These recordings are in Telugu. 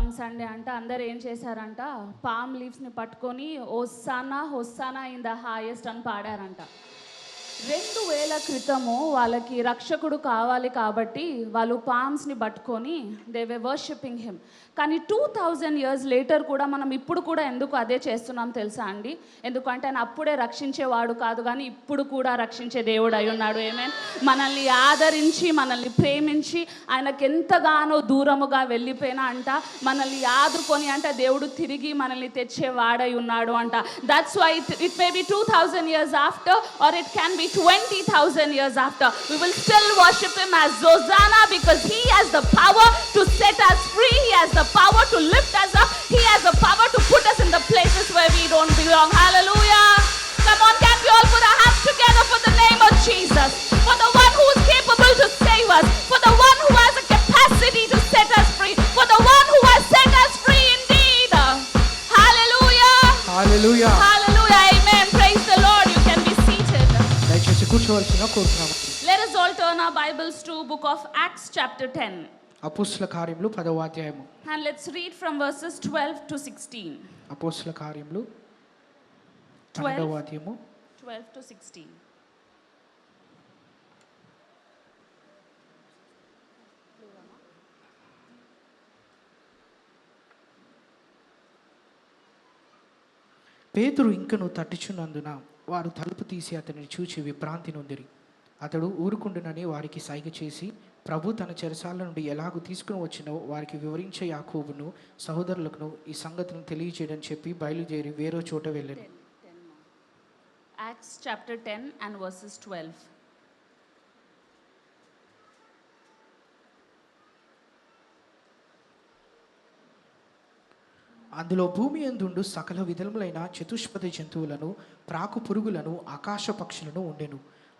పామ్ సండే అంటే అందరు ఏం చేశారంట, పామ్ లీవ్స్ని పట్టుకొని హోస్సానా హోస్సానా ఇన్ ద హైయెస్ట్ అని పాడారంట. 2000 క్రితము వాళ్ళకి రక్షకుడు కావాలి కాబట్టి వాళ్ళు పామ్స్ని పట్టుకొని దే వే వర్షిపింగ్ హిమ్. కానీ 2000 years లేటర్ కూడా మనం ఇప్పుడు కూడా ఎందుకు అదే చేస్తున్నాం తెలుసా అండి? ఎందుకంటే ఆయన అప్పుడే రక్షించేవాడు కాదు, కానీ ఇప్పుడు కూడా రక్షించే దేవుడు అయి ఉన్నాడు. ఏమేన్ మనల్ని ఆదరించి మనల్ని ప్రేమించి ఆయనకు ఎంతగానో దూరముగా వెళ్ళిపోయినా అంట మనల్ని ఆదుకొని అంట దేవుడు తిరిగి మనల్ని తెచ్చేవాడై ఉన్నాడు అంట. That's why it may be 2000 years after or it can be 20,000 years after, we will still worship him as Hosanna, because he has the power to set us free, he has the power to lift us up, he has the power to put us in the places where we don't belong. Hallelujah. Come on, can we all put our hands together for the name of Jesus, for the one who is capable to save us, for the one who has the capacity to set us free, for the one who has set us free indeed. Hallelujah. Hallelujah. Hallelujah. Amen. Praise the Lord. You can be seated. దయచేసి కూర్చోవలసిన కోరుతున్నాము. Let us all turn our Bibles to book of Acts chapter 10. అపోస్తల కార్యములు 10వ అధ్యాయము. And let's read from verses 12 to 16. అపోస్తల కార్యములు 12వ అధ్యాయము 12 to 16. పేతురు ఇంకను తట్టుచున్నందున వారు తలుపు తీసి అతనిని చూచి విభ్రాంతి నొందిరి. అతడు ఊరుకుండునని వారికి సైగ చేసి ప్రభు తన చెరసాల నుండి ఎలాగూ తీసుకుని వచ్చినో వారికి వివరించే యాకోబును సహోదరులకు ఈ సంగతిని తెలియజేయడం చెప్పి బయలుదేరి వేరే చోట వెళ్ళాను. Acts chapter 10 and verses 12. అందులో భూమి యందుండు సకల విధములైన చతుష్పది జంతువులను ప్రాకు పురుగులను ఆకాశ పక్షులను ఉండెను.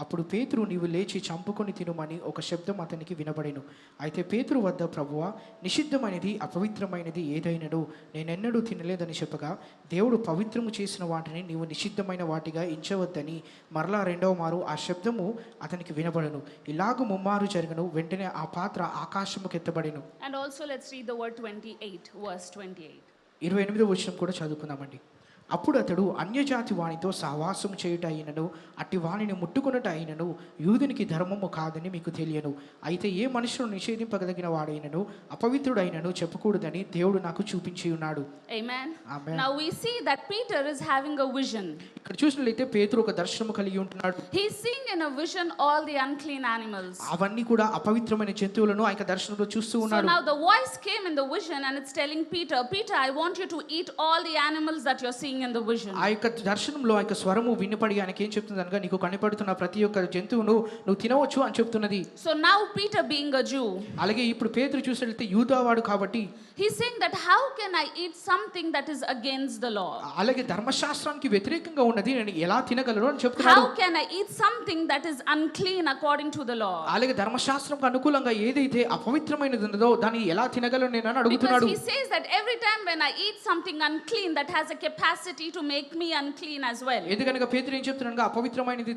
అప్పుడు పేతురు నీవు లేచి చంపుకొని తినుమని ఒక శబ్దం అతనికి వినబడెను. అయితే పేతురు వద్ద ప్రభువా నిషిద్ధమైనది అపవిత్రమైనది ఏదైనను నేనెన్నడూ తినలేదని చెప్పగా దేవుడు పవిత్రము చేసిన వాటిని నీవు నిషిద్ధమైన వాటిగా ఎంచవద్దని మరలా రెండవ మారు ఆ శబ్దము అతనికి వినబడెను. ఇలాగు ముమ్మారు జరగను. వెంటనే ఆ పాత్ర ఆకాశముకు ఎత్తబడెను. And also let's read the word 28, verse 28. 28వ వచనం కూడా చదువుకుందామండి. అప్పుడు అతడు అన్యజాతి వానితో సహవాసము చేయుట అయినను అట్టి వానిని ముట్టుకొనుట అయినను యూదునికి ధర్మము కాదని మీకు తెలియను. అయితే ఏ మనుషులు నిషేధింపగలిగిన వాడైనను అపవిత్రుడైనను చెప్పకూడదని దేవుడు నాకు చూపించి ఉన్నాడు. Amen. Amen. Now we see that Peter is having a vision. ఇక్కడ చూసినట్లయితే పేతురు ఒక దర్శనము కలిగి ఉంటున్నాడు. He is seeing in a vision all the unclean animals. అవన్నీ కూడా అపవిత్రమైన జంతువులను ఆయన దర్శనంలో చూస్తూ So ఉన్నాడు. now the voice came in the vision and it's telling Peter, Peter, I want you to eat all the animals that you're seeing in the vision. ఆ యొక్క దర్శనంలో ఆ యొక్క స్వరము వినపడి ఆయనకి ఏం చెప్తుంది అనగా నీకు కనపడుతున్న ప్రతి ఒక్క జంతువును నువ్వు తినవచ్చు అని చెప్తున్నది. So now Peter, being a Jew, అలాగే ఇప్పుడు పేతురు చూసినట్లయితే యూదావాడు కాబట్టి he's saying that how can I eat something that is against the law? అలాగే ధర్మశాస్త్రానికి వ్యతిరేకంగా ఉన్నది నేను ఎలా తినగలను అని చెప్తున్నాడు. How can I eat something that is unclean according to the law? అలాగే ధర్మశాస్త్రంకు అనుకూలంగా ఏదైతే అపవిత్రమైనది ఉన్నదో దాన్ని ఎలా తినగలను నేను అని Because అడుగుతున్నాడు. he says that every time when I eat something unclean, that has a capacity to make me unclean as well. ఎందుకనగా పేతురు ఏం చెప్తున్నాడు, అపవిత్రమైనది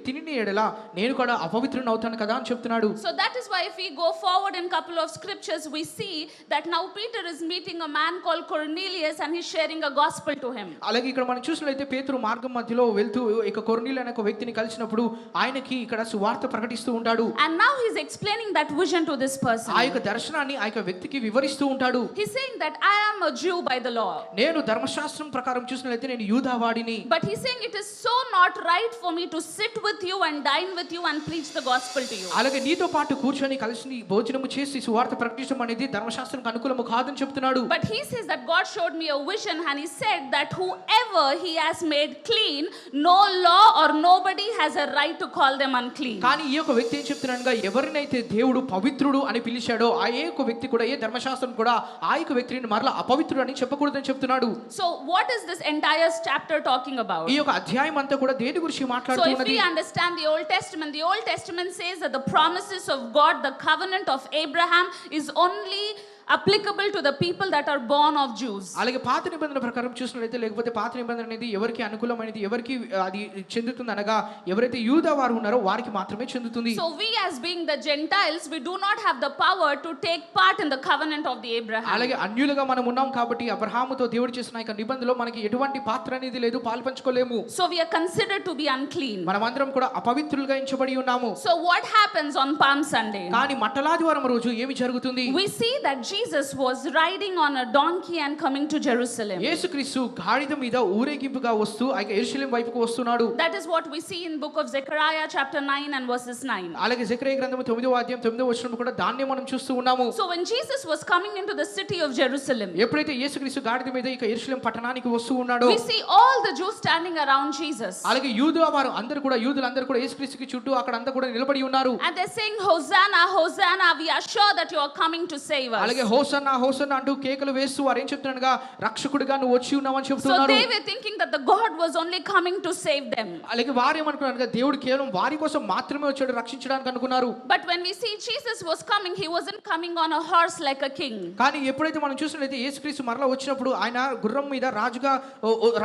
తినని ఎడలా నేను కూడా అపవిత్రుని అవుతాను కదా అని చెప్తున్నాడు. So that is why if we go forward in couple of scriptures, we see that now Peter is meeting a man called Cornelius and he's sharing a gospel to him. అలాగే ఇక్కడ మనం చూసినట్లయితే పేతురు మార్గం మధ్యలో వెళ్తూ ఇక కొర్నేలియు అనే ఒక వ్యక్తిని కలిసినప్పుడు ఆయనకి ఇక్కడ సువార్త ప్రకటిస్తూ ఉంటాడు. And now he's explaining that vision to this person. ఆ యొక్క దర్శనాన్ని ఆ యొక్క వ్యక్తికి వివరిస్తూ ఉంటాడు. He's saying that I am a Jew by the law. నేను ధర్మశాస్త్రం ప్రకారం చూసినట్లయితే నేను యూదావాడిని. But he's saying it is so not right for me to sit with you and dine with you and preach the gospel to you. అలాగే నీతో పాటు కూర్చొని కలిసి భోజనము చేసి సువార్త ప్రకటించడం అనేది ధర్మశాస్త్రానికి అనుకూలము కాదని చెప్తున్నాడు. But he says that God showed me a vision and he said that whoever he has made clean, no law or nobody has a right to call them unclean. కానీ ఈ యొక్క వ్యక్తి ఏం చెప్తున్నాడుగా ఎవరినైతే దేవుడు పవిత్రుడు అని పిలిచాడో ఆ యొక్క వ్యక్తి కూడా ఏ ధర్మశాస్త్రం కూడా ఆ యొక్క వ్యక్తిని మరలా అపవిత్రుడు అని చెప్పకూడదని చెప్తున్నాడు. So what is this entire chapter talking about? ఈ యొక్క అధ్యాయం అంతా కూడా దేని గురించి So if మాట్లాడుతున్నది? we understand the Old Testament says that the promises of God, the covenant of Abraham is only applicable to the people that are born of Jews. అలాగే పాత నిబంధన ప్రకారం చూసినట్లయితే లేకపోతే పాత నిబంధన అనేది ఎవరికి అనుకూలమైనది ఎవరికి అది చెందుతుంది అనగా ఎవరైతే యూదా వారు ఉన్నారో వారికి మాత్రమే చెందుతుంది. So we as being the Gentiles, we do not have the power to take part in the covenant of the Abraham. అలాగే అన్యులుగా మనం ఉన్నాం కాబట్టి అబ్రహాముతో దేవుడు చేసిన యొక్క నిబంధనలో మనకి ఎటువంటి పాత్ర అనేది లేదు, పాల్పంచుకోలేము. So we are considered to be unclean. మనమందరం కూడా అపవిత్రులుగా ఎంచబడి ఉన్నాము. So what happens on Palm Sunday? కానీ మట్టలాదివారం రోజు ఏమి జరుగుతుంది? We see that Jesus was riding on a donkey and coming to Jerusalem. యేసుక్రీస్తు గాడిద మీద ఊరేగింపుగా వస్తూ ఆ యెరూషలేము వైపుకు వస్తున్నాడు. That is what we see in book of Zechariah chapter 9 and verses 9. అలాగే జెకర్యా గ్రంథము 9వ అధ్యాయం 9వ వచనం కూడా దాన్నే మనం చూస్తూ ఉన్నాము. So when Jesus was coming into the city of Jerusalem, ఎప్పుడైతే యేసుక్రీస్తు గాడిద మీద ఇక యెరూషలేము పట్టణానికి వస్తూ ఉన్నాడో we see all the Jews standing around Jesus. అలాగే యూదుల వారు అందరూ కూడా యూదులందరూ కూడా యేసుక్రీస్తుకి చుట్టూ అక్కడ అంతా కూడా నిలబడి ఉన్నారు. And they're saying, Hosanna, Hosanna, we are sure that you are coming to save us. అలాగే హోసన్నా హోసన్నా అంటూ కేకలు వేస్తూ వారు ఏం చెప్తున్నారుగా, రక్షకుడిగా నువ్వు వచ్చి ఉన్నావని So చెప్తున్నారు. they were thinking that the God was only coming to save them. అలాగే వారు ఏమనుకున్నారుగా, దేవుడు కేవలం వారి కోసం మాత్రమే వచ్చాడు రక్షించడానికి అనుకున్నారు. But when we see Jesus was coming, he wasn't coming on a horse like a king. కానీ ఎప్పుడైతే మనం చూసినట్లయితే యేసుక్రీస్తు మరలా వచ్చినప్పుడు ఆయన గుర్రం మీద రాజుగా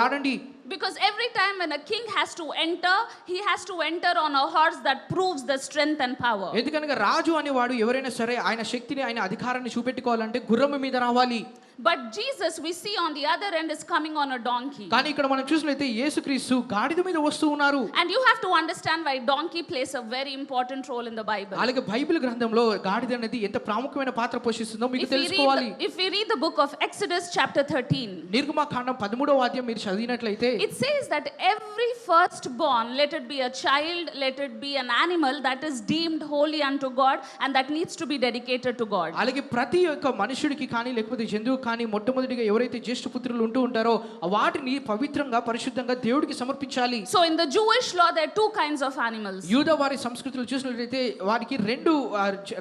రాడండి. Because every time when a king has to enter, he has to enter on a horse that proves the strength and power. ఎందుకనగా రాజు అనేవాడు ఎవరైనా సరే ఆయన శక్తిని ఆయన అధికారాన్ని చూపెట్టుకోవాలంటే గుర్రం మీద రావాలి. But Jesus, we see on the other end, is coming on a donkey. కానీ ఇక్కడ మనం చూసినట్లయితే యేసుక్రీస్తు గాడిద మీద వస్తూ ఉన్నారు. And you have to understand why donkey plays a very important role in the Bible. అలాగే బైబిల్ గ్రంథంలో గాడిద అనేది ఎంత ప్రాముఖ్యమైన పాత్ర పోషిస్తుందో మీకు తెలుసుకోవాలి. If we read the book of Exodus chapter 13, నిర్గమకాండం 13వ అధ్యాయం మీరు చదివినట్లయితే it says that every firstborn, let it be a child, let it be an animal, that is deemed holy unto God and that needs to be dedicated to God. అలాగే ప్రతి ఒక్క మనుషుడికి కానీ లేకపోతే జంతువు కానీ మొట్టమొదటిగా ఎవరైతే జ్యేష్ఠ పుత్రులు ఉంటూ ఉంటారో వాటిని పవిత్రంగా పరిశుద్ధంగా దేవుడికి సమర్పించాలి. So in the Jewish law there are two kinds of animals. యూదా వారి సంస్కృతిలో చూసినట్లయితే వారికి రెండు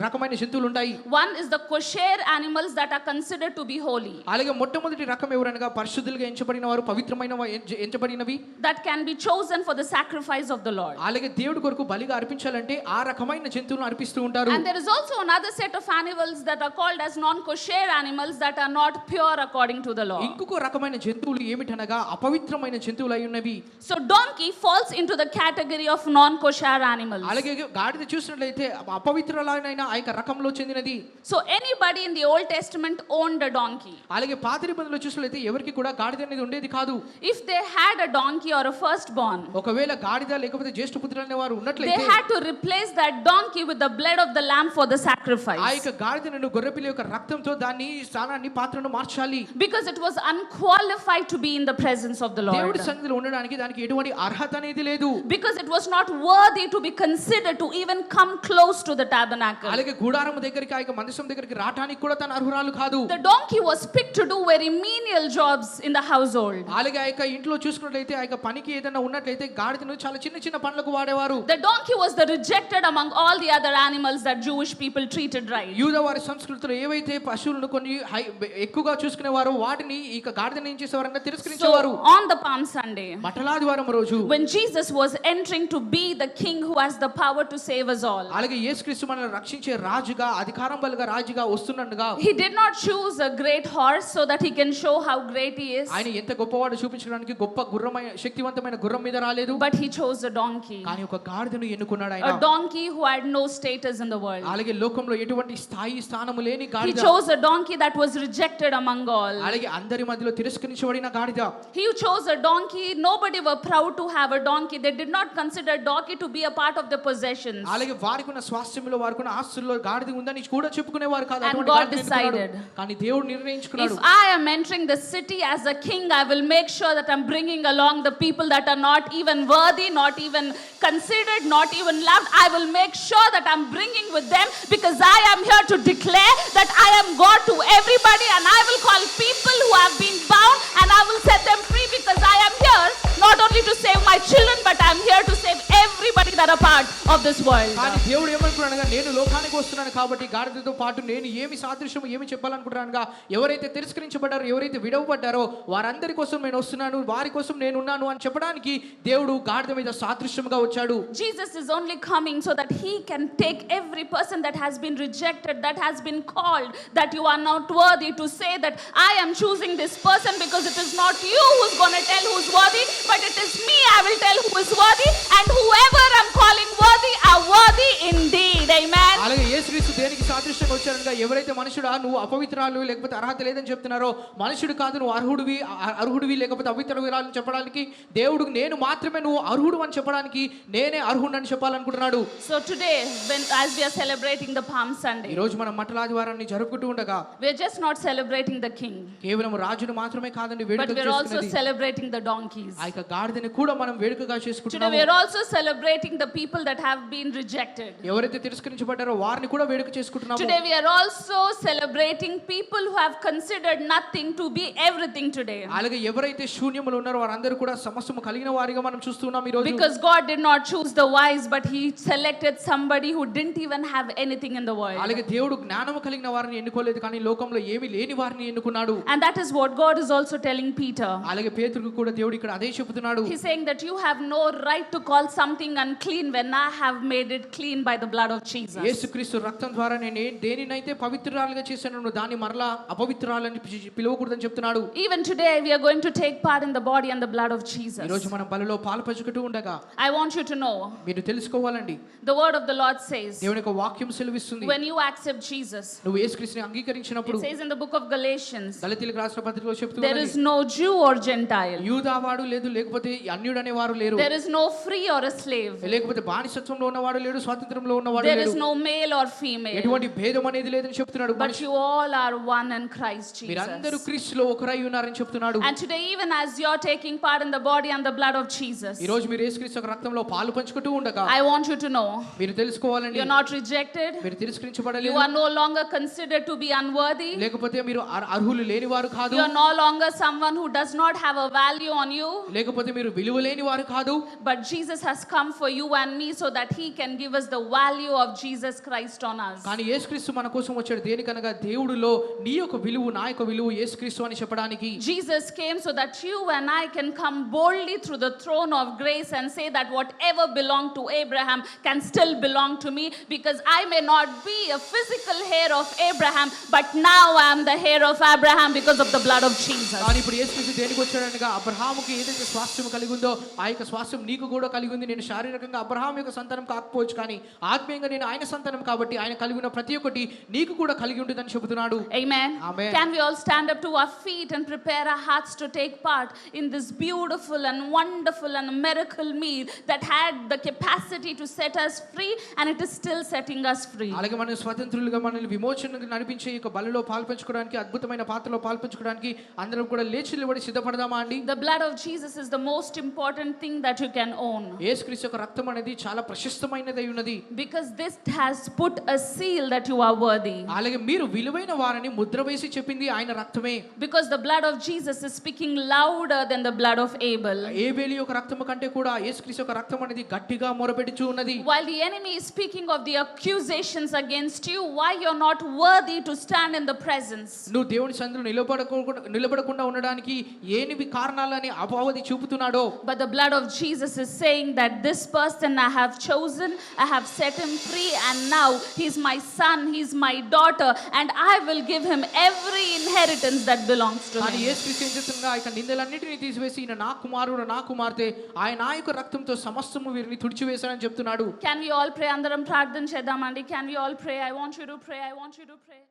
రకమైన జంతువులు ఉంటాయి. One is the kosher animals that are considered to be holy. అలాగే మొట్టమొదటి రకం ఎవరనగా పరిశుద్ధులుగా ఎంచబడిన వారు పవిత్రమైన ఎంచబడినవి that can be chosen for the sacrifice of the Lord. అలాగే దేవుడి కొరకు బలిగా అర్పించాలంటే ఆ రకమైన జంతువులను అర్పిస్తూ ఉంటారు. And there is also another set of animals that are called as non kosher animals that are not pure according to the law. ఇంకొక రకమైన జంతువులు ఏమిటనగా అపవిత్రమైన జంతువులు అయి ఉన్నవి. So donkey falls into the category of non kosher animals. అలాగే గాడిద చూసినట్లయితే అపవిత్రులైన ఆ యొక్క రకంలో చెందినది. So anybody in the Old Testament owned a donkey. అలాగే పాత నిబంధనలో చూసినట్లయితే ఎవరికి కూడా గాడిద అనేది ఉండేది కాదు. If they had a donkey or a firstborn, ఒకవేళ గాడిద లేకపోతే జ్యేష్ఠపుత్రులు అనే వారు they ఉన్నట్లయితే had to replace that donkey with the blood of the lamb for the ఆ sacrifice. యొక్క గాడిదను గొర్రెపిల్ల యొక్క రక్తంతో దాన్ని స్థానాన్ని పాత్రను మార్చాలి. Because it was unqualified to be in the presence of the Lord. దేవుడి సన్నిధిలో ఉండడానికి దానికి ఎటువంటి అర్హత అనేది లేదు. Because it was not worthy to be considered to even come close to the tabernacle. అలాగే గుడారం దగ్గరికి ఆ యొక్క మందసం దగ్గరికి రావడానికి కూడా తన అర్హురాలు కాదు. The donkey was picked to do very menial jobs in the household. అలాగే ఆ యొక్క ఇంట్లో చూసుకున్నట్లయితే ఆ యొక్క పనికి ఏదైనా ఉన్నట్లయితే గాడిదను చాలా చిన్న చిన్న పనులకు వాడేవారు. The donkey was the rejected among all the other animals that Jewish people treated right. యూదా వారి సంస్కృతిలో ఏవైతే పశువులను కొన్ని ఎక్కువగా చూసుకునేవారు వాటిని ఈ గాడిదని ఏం చేసేవారంటే తిరస్కరించేవారు. So on the Palm Sunday, మటలాదివారం రోజు when Jesus was entering to be the king who has the power to save us all, అలాగే యేసుక్రీస్తు మనల్ని రక్షించే రాజుగా అధికారం బలగా రాజుగా వస్తున్నట్టుగా he did not choose a great horse so that he can show how great he is, ఆయన ఎంత గొప్పవాడు చూపించడానికి గొప్ప గుర్రమైన శక్తివంతమైన గుర్రం మీద రాలేదు. but he chose a donkey. కానీ ఒక గాడిదను ఎన్నుకున్నాడు ఆయన. A donkey who had no status in the world. అలాగే లోకంలో ఎటువంటి స్థానము లేని He గాడిద. chose a donkey that was rejected among all. అలాగే అందరి మధ్యలో తిరస్కరించబడిన గాడిద. He chose a donkey. Nobody were proud to have a donkey. They did not consider donkey to be a part of their possessions. అలాగే వారికి ఉన్న స్వాస్థ్యంలో వారికి ఉన్న ఆస్తుల్లో గాడిద ఉందని కూడా చెప్పుకునేవారు కాదు. And అటువంటి God గాడిదను ఎన్నుకున్నాడు. decided, కానీ దేవుడు నిర్ణయించుకున్నాడు. if I am entering the city as a king, I will make sure that I'm bringing along the people that are not even worthy, not even considered, not even loved. I will make sure that I'm bringing with them, because I am here to declare that I am God to everybody, and I will call people who have been bound and I will set them free, because I am here not only to save my children, but I'm here to save everybody that are part of this world. కానీ దేవుడు ఏమనుకున్నాడుగా, నేను లోకానికి వస్తున్నాను కాబట్టి గాడిదతో పాటు నేను ఏమి సాదృశ్యం ఏమి చెప్పాలనుకుంటున్నానుగా, ఎవరైతే తిరస్కరించబడ్డారో ఎవరైతే విడవబడ్డారో వారందరి కోసం నేను వస్తున్నాను, వారి కోసం నేను ఉన్నాను అని చెప్పడానికి దేవుడు గాడిద మీద సాదృశ్యంగా వచ్చాడు. Jesus is only coming so that he can take every person that has been rejected, that has been called, that you are not worthy, to say that I am choosing this person because it is not you who's going to tell who's worthy, but it is me. I will tell who is worthy, and whoever I'm calling worthy are worthy indeed. Amen. అలాగే యేసుక్రీస్తు దేనికి సాదృశ్యంగా వచ్చాడనగా, ఎవరైతే మనుషుడా నువ్వు అపవిత్రాలు లేకపోతే అర్హత లేదని చెప్తున్నారో, మనుషుడు కాదు నువ్వు అర్హుడివి లేకపోతే అపవిత్రురాలని చెప్పడానికి, దేవుడు నేను మాత్రమే నువ్వు అర్హుడు అని చెప్పడానికి నేనే అర్హుడని చెప్పాలనుకుంటున్నాడు. So today, as we are celebrating the Palm Sunday, ఈ రోజు మనం మట్టల ఆదివారాన్ని జరుపుకుంటూ ఉండగా we are just not celebrating the king, కేవలం రాజును మాత్రమే కాదండి but వేడుక we are also చేసుకునేది, celebrating the donkeys. ఆ యొక్క గాడిదని కూడా మనం వేడుకగా Today చేసుకుంటున్నాము. we are also celebrating the people that have been rejected. ఎవరైతే తిరస్కరించబడ్డారో వారిని కూడా వేడుక చేసుకుంటున్నాము. Today we are also celebrating people who have considered nothing to be everything today. అలాగే ఎవరైతే శూన్యములు ఉన్నారో వారందరూ కూడా సమస్తము కలిగిన వారిగా మనం చూస్తున్నాం ఈ రోజు. Because God did not choose the wise, but he selected somebody who didn't even have anything in the world. అలాగే దేవుడు జ్ఞానము కలిగిన వారిని ఎన్నుకోలేదు, కానీ లోకంలో ఏమీ లేని వారిని ఎన్నుకున్నాడు. And that is what God is also telling Peter. అలాగే పేతురుకు కూడా దేవుడు ఇక్కడ అదే చెబుతున్నాడు. He's saying that you have no right to call something unclean when I have made it clean by the blood of Jesus. యేసుక్రీస్తు రక్తం ద్వారా నేను దేనినైతే పవిత్రురాలుగా చేశానో దాన్ని మరలా అపవిత్రురాలని పిలవకూడదని చెప్తున్నాడు. Even today we are going to take part in the body and the blood of Jesus. ఈ రోజు మనం బలిలో పాలుపంచుకుంటూ ఉండగా I want you to know, మీరు తెలుసుకోవాలండి, the word of the Lord says, దేవుని యొక్క వాక్యం సెలవిస్తుంది, when you accept Jesus, నువ్వు యేసుక్రీస్తుని అంగీకరించినప్పుడు, it says in the book of Galatians, గలతీయులకు రాసిన పత్రికలో చెప్తూ there is ఉన్నది, no Jew or Gentile, యూదావాడు లేదు లేకపోతే అన్యుడు అనేవారు లేరు, there is no free or a slave, లేకపోతే బానిసత్వంలో ఉన్నవాడు లేడు స్వాతంత్రంలో ఉన్నవాడు there లేడు, is no male or female, ఎటువంటి భేదం అనేది లేదని చెప్తున్నాడు. but you all are one in Christ మీరందరూ Jesus. క్రీస్తులో ఒకరై ఉన్నారని చెప్తున్నాడు. And today, even as you're taking part in the body and the blood of Jesus, ఈ రోజు మీరు యేసుక్రీస్తు యొక్క రక్తంలో పాలు పంచుకుంటూ ఉండగా I want you to know, మీరు తెలుసుకోవాలండి, you're not rejected, మీరు you తిరస్కరించబడలేదు, are no longer considered to be unworthy, లేకపోతే మీరు అర్హులు లేని వారు కాదు, you're no longer someone who does not have a value on you, లేకపోతే మీరు విలువ లేని వారు కాదు, but Jesus has come for you and me so that he can give us the value of Jesus Christ on us. కానీ యేసుక్రీస్తు మన కోసం వచ్చాడు దేనికనగా దేవుడిలో నీ యొక్క విలువ నా యొక్క విలువ యేసుక్రీస్తు అని చెప్పడానికి. Jesus came so that you and I can come boldly through the throne of grace and say that whatever belonged to Abraham can still belong to me, because I may not be a physical heir of Abraham, but now I am the heir of Abraham because of the blood of Jesus. కానీ ఇప్పుడు యేసుక్రీస్తు దేనికి వచ్చాడనగా, అబ్రహాముకి ఏదైతే స్వాస్థ్యం కలిగి ఉందో ఆ యొక్క స్వాస్థ్యం నీకు కూడా కలిగి ఉంది. నేను శారీరకంగా అబ్రహాం యొక్క సంతానం కాకపోవచ్చు, కానీ ఆత్మీయంగా నేను ఆయన సంతానం కాబట్టి ఆయన కలిగి ఉన్న ప్రతి ఒక్కటి నీకు కూడా కలిగి ఉంటుందని చెబుతున్నాడు. Amen. Amen. Can we all stand up to our feet and prepare our hearts to take part in this beautiful and wonderful and miracle meal that had the capacity to set us free, and it is still setting us free. అలాగే మనం స్వతంత్రులుగా మనల్ని విమోచనకు నడిపించే ఈ యొక్క బలిలో పాల్పంచుకోవడానికి, అద్భుతమైన పాత్రలో పాల్పంచుకోవడానికి అందరం కూడా లేచి నిలబడి సిద్ధపడదామా అండి? The blood of Jesus is the most important thing that you can own, యేసుక్రీస్తు యొక్క రక్తం అనేది చాలా ప్రశస్తమైనదై ఉన్నది, because this has put a seal that you are worthy. అలాగే మీరు విలువైన వారని ముద్ర వేసి చెప్పింది ఆయన రక్తమే. Because the blood of Jesus is speaking louder than the blood of Abel. Abel యొక్క రక్తము కంటే కూడా యేసుక్రీస్తు యొక్క రక్తం అనేది గట్టిగా మొరపెడుచూ ఉన్నది. While the enemy is speaking of the accusations against you, why you're not worthy to stand in the presence. నువ్వు దేవుని సన్నిధిలో నిలబడకుండా ఉండడానికి ఏనివి కారణాలని అపవాది చూపుతున్నాడో, But the blood of Jesus is saying that this person I have chosen, I have set him free, and now he's my son, he's my daughter, and I will give him every inheritance that belongs to కానీ him. యేసుక్రీస్తు ఏం చెప్తున్నా, ఇక నిందలన్నిటిని తీసివేసి ఈయన నా కుమారుడు నా కుమార్తె ఆయన నా యొక్క రక్తంతో సమస్తము వీరిని తుడిచివేశానని చెప్తున్నాడు. Can we all pray? Andaram prarthana cheddamandi. Can we all pray? I want you to pray. I want you to pray.